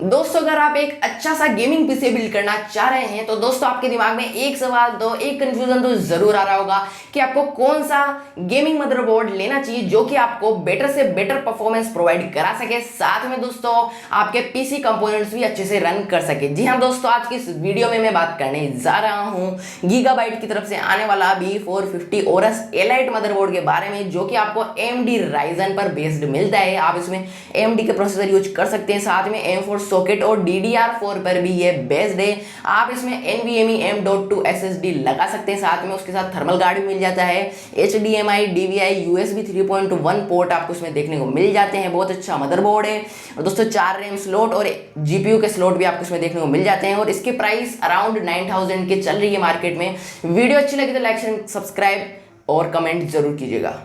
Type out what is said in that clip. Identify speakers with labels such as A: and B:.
A: दोस्तों अगर आप एक अच्छा सा गेमिंग पीसी बिल्ड करना चाह रहे हैं तो दोस्तों आपके दिमाग में एक सवाल तो एक कंफ्यूजन तो जरूर आ रहा होगा कि आपको कौन सा गेमिंग मदरबोर्ड लेना चाहिए जो कि आपको बेटर से बेटर परफॉर्मेंस प्रोवाइड करा सके, साथ में दोस्तों आपके पीसी कंपोनेंट्स भी अच्छे से रन कर सके। जी हाँ दोस्तों, आज की इस वीडियो में मैं बात करने जा रहा हूँ गीगाबाइट की तरफ से आने वाला B450 Aorus एलाइट मदरबोर्ड के बारे में, जो कि आपको AMD Ryzen पर बेस्ड मिलता है। आप इसमें AMD के प्रोसेसर यूज कर सकते हैं, साथ में M4 सॉकेट और DDR4 पर भी ये बेस्ड है। आप इसमें NVMe M.2 SSD लगा सकते हैं, साथ में उसके साथ थर्मल गार्ड भी मिल जाता है। HDMI DVI USB 3.1 पोर्ट आपको इसमें देखने को मिल जाते हैं। बहुत अच्छा मदरबोर्ड है। और दोस्तों 4 रैम स्लॉट और GPU के स्लॉट भी आपको इसमें देखने को मिल जाते हैं और इसकी प्राइस अराउंड 9000 के चल रही है मार्केट में। वीडियो अच्छी लगी तो लाइक शेयर सब्सक्राइब और कमेंट जरूर कीजिएगा।